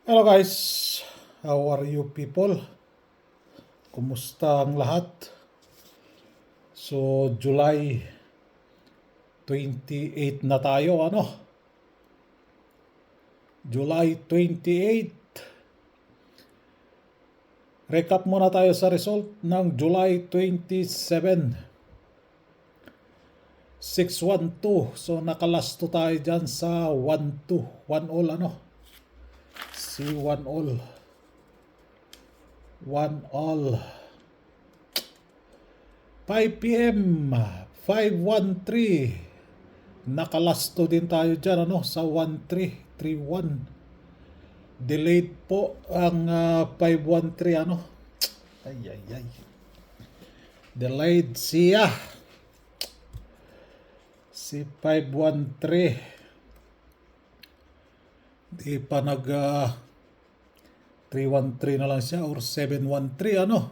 Hello guys, how are you people? Kumusta ang lahat? So July 28 na tayo, ano? July 28. Recap muna tayo sa result ng July 27. 6-1-2. So nakalasto tayo dyan sa 1-2. 1-all ano? Si 1-all. 1-all. 5 p.m. 5-1-3. Nakalasto din tayo dyan ano, sa 1-3. 3-1. Delayed po ang 5-1-3 ano. Ay. Delayed siya. Si 5-1-3. Di pa nag 3-1-3 na lang siya or 7-1-3 ano.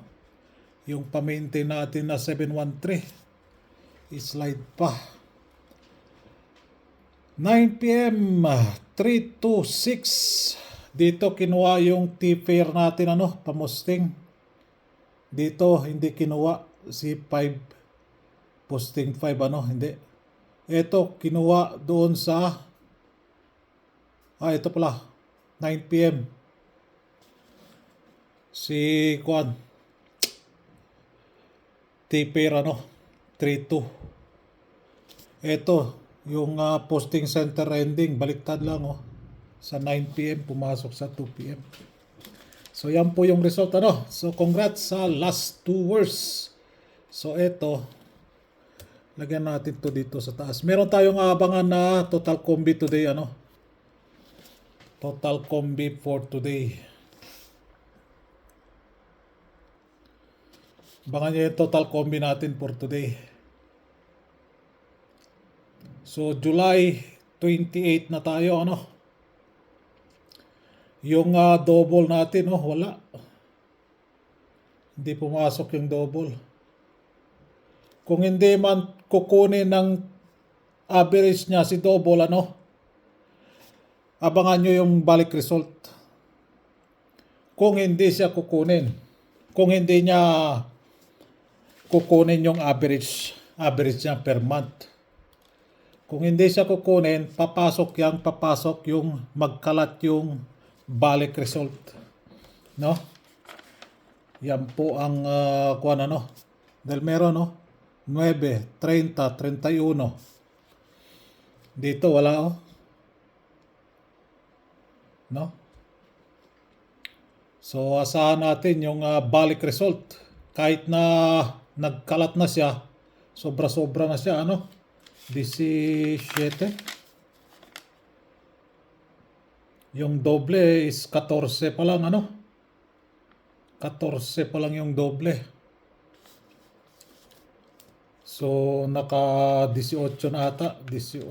Yung pa-maintain natin na 7-1-3. I-slide pa. 9 p.m. 3-2-6. Dito kinuha yung T-pair natin ano, pamusting. Dito hindi kinuha si 5 posting 5 ano, hindi. Ito kinuha doon sa ito pala 9 p.m. Si Kwan T-pair ano 3-2. Ito yung posting center ending baliktad lang oh. Sa 9 p.m. pumasok sa 2 p.m. So yan po yung result ano. So congrats sa last 2 words. So ito, lagyan natin to dito sa taas. Meron tayong abangan na total combi today ano. Total combi for today. Abangan nyo yung total combi natin for today. So July 28 na tayo ano. Yung double natin, wala. Hindi pumasok yung double. Kung hindi man kukunin ng average niya si double, ano, abangan nyo yung balik result. Kung hindi siya kukunin. Kung hindi niya kukunin yung average niya per month. Kung hindi siya kukunin, papasok yung magkalat yung balik result. No? Yan po ang kuwan ano. Dahil meron 9, 30, 31. Dito wala No? So asahan natin yung balik result. Kahit na nagkalat na siya, sobra-sobra na siya 17. Yung doble is 14 pa lang 14 pa lang yung doble. So naka 18 na ata, 18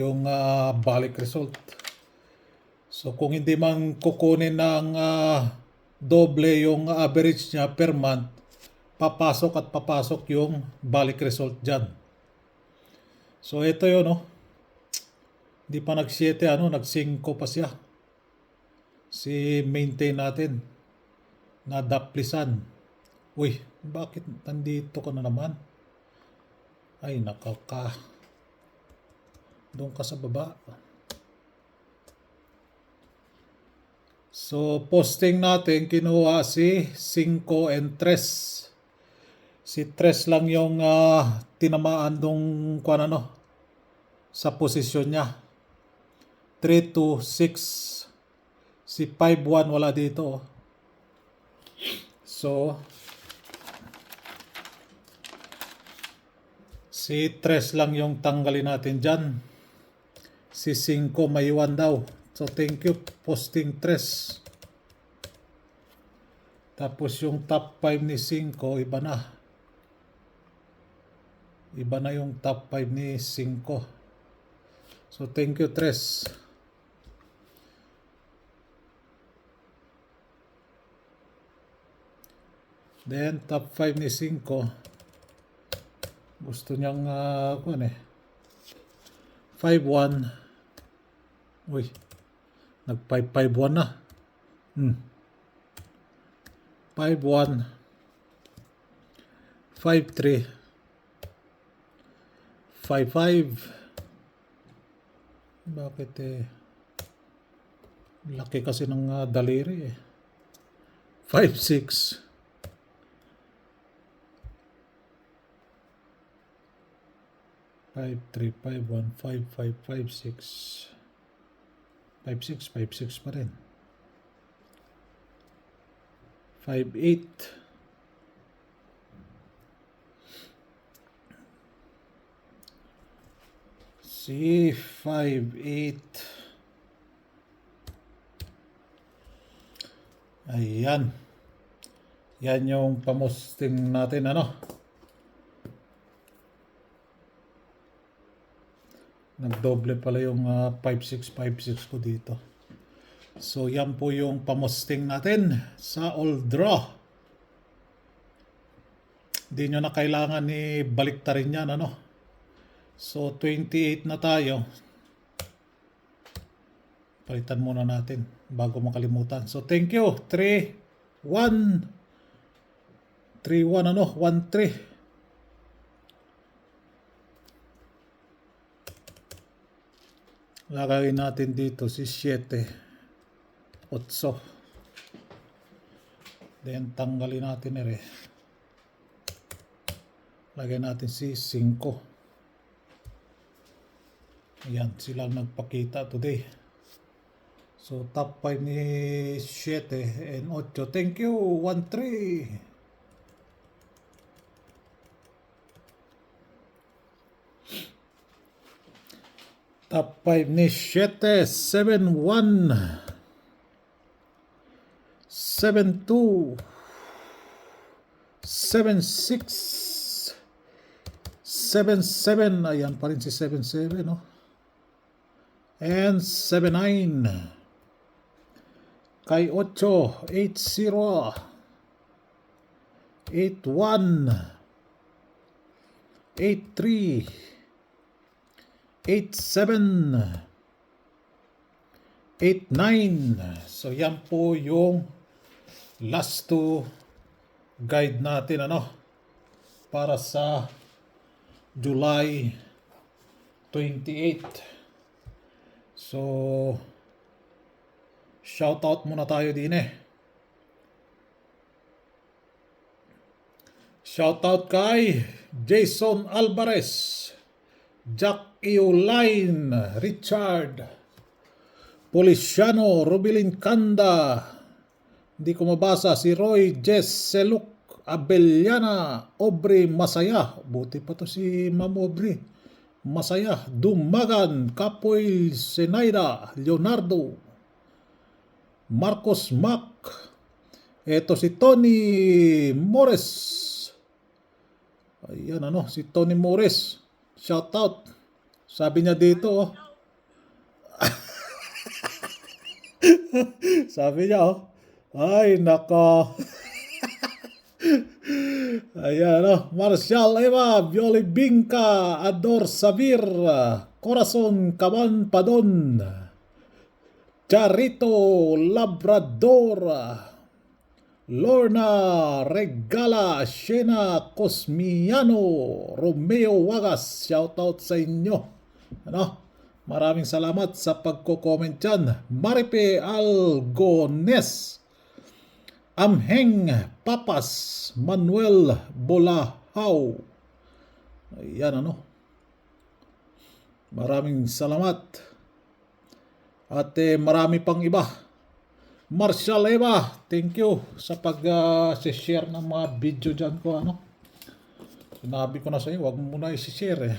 yung balik result. So kung hindi man kukunin ng doble yung average niya per month, papasok yung balik result dyan. So ito yun Hindi pa nag-7 nag-5 pa siya. Si maintain natin na daplisan. Uy, bakit nandito ka na naman? Ay, nakaka. Doon ka sa baba. So, posting natin, kinuha si 5 and 3. Si 3 lang yung tinamaan nung sa posisyon niya. 3-2-6. Si 5-1 wala dito. So, si 3 lang yung tanggalin natin dyan. Si 5 may 1 daw. So, thank you, posting 3. Tapos yung top 5 ni 5, iba na. Iba na yung top 5 ni 5. So, thank you, 3. Then, top 5 ni 5. Gusto niyang, 5-1. Uy, Nag-5-5-1 na. 5-1. 5-3. 5-5. Bakit laki kasi ng daliri 5-6. 5-3, 5-1, 5-5, 5-6. 5-6, 5-6 pa rin. 5-8. Si 5-8. Ayan. Yan yung pamusting natin, Nagdoble pala yung 5-6, 5-6 ko dito. So, yan po yung pamusting natin sa old draw. Hindi nyo na kailangan baliktarin yan, So, 28 na tayo. Palitan muna natin bago makalimutan. So, thank you. 3-1. 3-1, 1-3. Lagay natin dito si 7. 8. Then, tanggalin natin Lagay natin si 5. Ayan, sila nagpakita today. So, top 5 ni 7 and 8. Thank you, 1-3. Top 5 ni 7, 7-1. 7-2. 7-6. 7-7. Ayan pa rin si 7-7, And 7-9. Kay 8, 8-0. 8-1. 8-3. 8-7. 8-9. So yan po yung last 2 guide natin para sa July 28. So shoutout muna tayo din Shoutout kay Jason Alvarez, Jack Eoline, Richard Policiano, Rubilin Kanda, hindi ko mabasa, si Roy Jess Seluk, Abellana, Aubrey Masaya, buti pa to si Ma'am Aubrey Masaya, Dumagan, Kapoy Senaida, Leonardo, Marcos Mac, eto si Tony Mores. Ayan si Tony Mores. Shout out. Sabi niya dito sabi niya ay nako. Ayan Marcial Eva, Violi Bingka, Ador Sabir, Corazon Kaman Padon, Charito Labrador, Lorna Regala, Shena Cosmiano, Romeo Wagas, shoutout sa inyo. Maraming salamat sa pagko-comment dyan. Maripe Algones, Amheng Papas, Manuel Bolahaw. Ayan maraming salamat. At marami pang iba. Marshall Eva, thank you sa pag-share ng mga video dyan ko. Sinabi ko na sa iyo, huwag mo muna i-share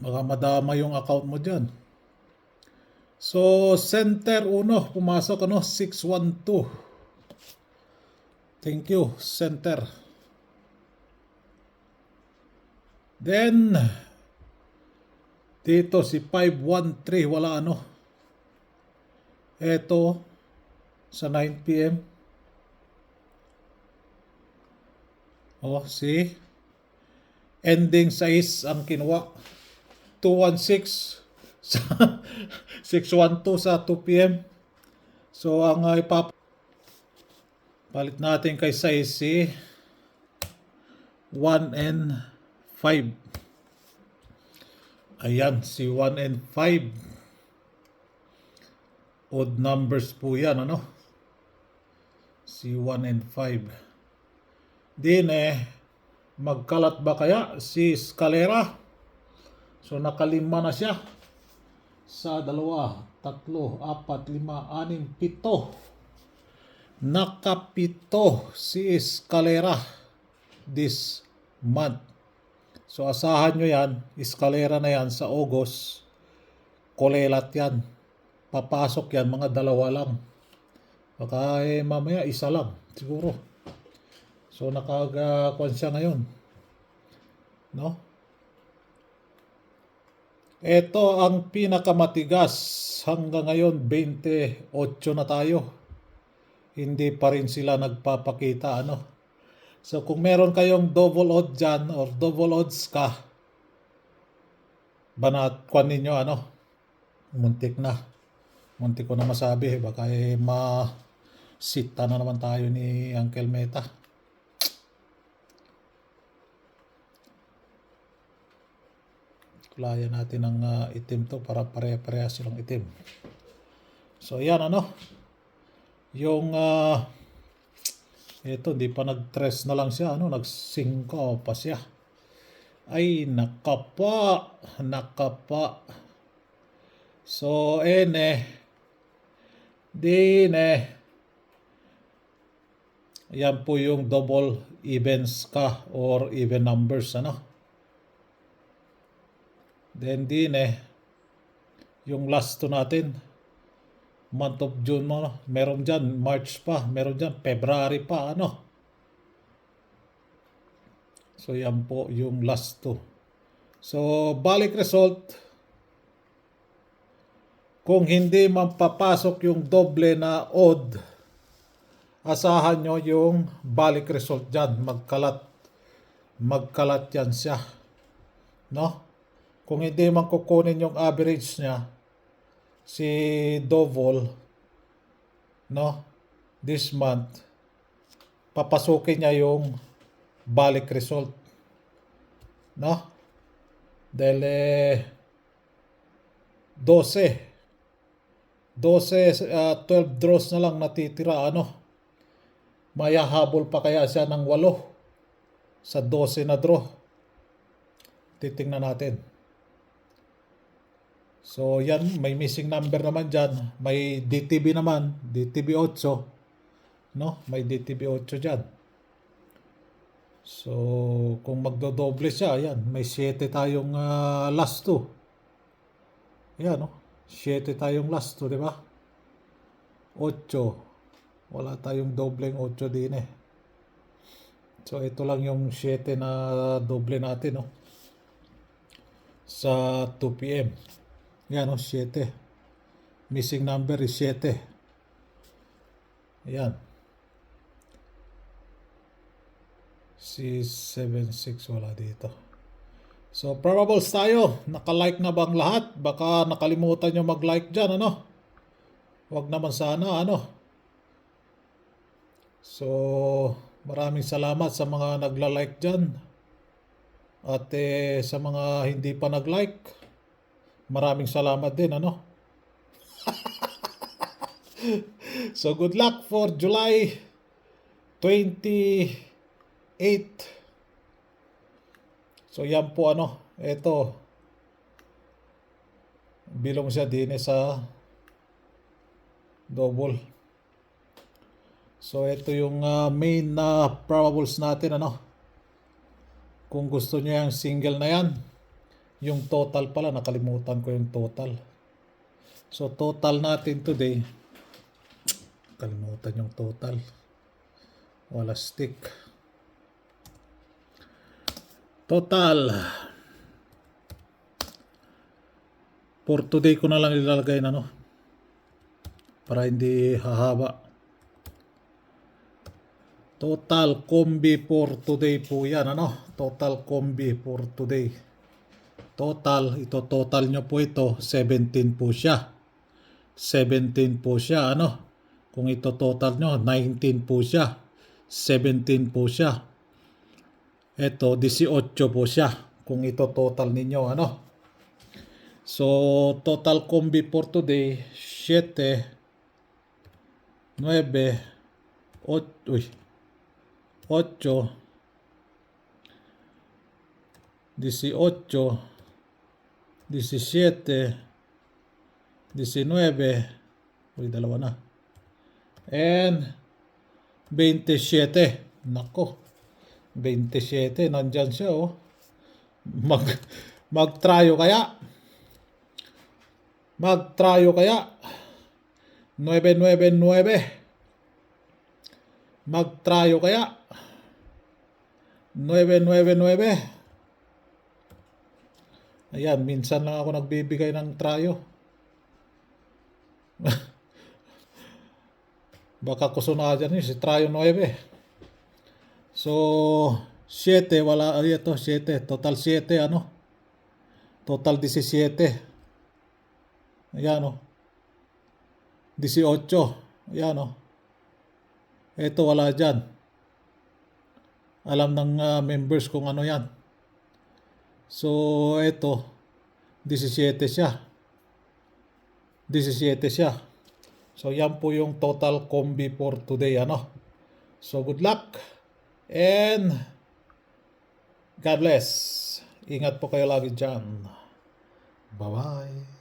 Baka madama yung account mo dyan. So, center 1, pumasok 612. Thank you, center. Then, dito si 513, wala Eto, sa 9 p.m. See? Ending 6 ang kinuha. 216. 612 sa 2 p.m. So ang palit natin kay size 1 and 5. Ayan, si 1 and 5. Odd numbers po yan, ano? Si 1 and 5. Din magkalat ba kaya si Scalera? So nakalima na siya. Sa 2, 3, 4, 5, 6, 7. Nakapito si Scalera this month. So asahan nyo yan, Scalera na yan sa August. Kulelat yan. Papasok yan, mga 2 lang. Baka mamaya 1 lang siguro. So nakagakuan siya ngayon. No? Ito ang pinakamatigas. Hanggang ngayon 28 na tayo. Hindi pa rin sila nagpapakita, ano. So kung meron kayong double odds dyan or double odds ka, banat kuan ninyo, ano. Muntik na. Muntik ko na masabi. Baka masita na naman tayo ni Uncle Meta. Kulayan natin ang itim to para pare-pareha silang itim. So yan, ano. Yung ito, hindi pa nag-tres na lang siya, ano, nag-5 pa siya. Ay, nakapa. So, yan po yung double evens ka or even numbers, ano. Then yung last to natin, month of June mo, meron dyan, March pa, meron dyan, February pa, ano. So yan po yung last to. So balik result, kung hindi man papasok yung doble na odd, asahan nyo yung balik result dyan, magkalat yan siya, no. Kung hindi man kukunin yung average niya, si double, no, this month, papasukin niya yung balik result, no. Dahil 12 draws na lang natitira, ano. Mayahabol pa kaya siya ng 8 sa 12 na draw. Titingnan natin. So yan, may missing number naman dyan. May DTB naman, DTB 8, no? May DTB 8 dyan. So kung magdodoble siya, yan, may 7 tayong last 2. Yan, no? 7 tayong last 2, di ba? 8. Wala tayong dobleng 8 din eh. So ito lang yung 7 na doble natin, no? Sa 2 p.m. Yan, no? 7. Missing number is 7. Yan. 676 wala dito. So probables tayo. Naka-like na bang lahat? Baka nakalimutan nyo mag-like dyan, ano? Wag naman sana, ano? So maraming salamat sa mga nagla-like dyan. At sa mga hindi pa nag-like, maraming salamat din, ano? So good luck for July 28. So yan po, ano, ito, bilong siya din sa double. So ito yung main na probables natin, ano. Kung gusto niyo yung single na yan, yung total pala, nakalimutan ko yung total. So total natin today, kalimutan yung total, wala stick. Total for today ko na lang ilalagay na, no, para hindi hahaba. Total combi for today po yan, ano. Total combi for today. Total, ito total nyo po ito, 17 po siya. 17 po siya, ano? Kung ito total nyo, 19 po siya. 17 po siya. Ito, 18 po siya. Kung ito total ninyo, ano? So, total combi for today, 7, 9, 8, 8, 18, 17, 19, dalawa na. And 27. Nako. 27, nandyan siya oh. Mag-tryo kaya? Mag-tryo kaya? 999. Mag-tryo kaya? 999. Ayan, minsan lang ako nagbibigay ng tryo. Baka kusunadyan yun, si tryo 9. So, 7, wala, ito, 7. Total 7, ano? Total 17. Ayan, oh. 18. Ayan, oh. Ito, wala dyan. Alam ng members kung ano yan. So, ito, 17 siya. 17 siya. So, yan po yung total combi for today, ano? So, good luck. And God bless. Ingat po kayo lagi dyan. Bye-bye.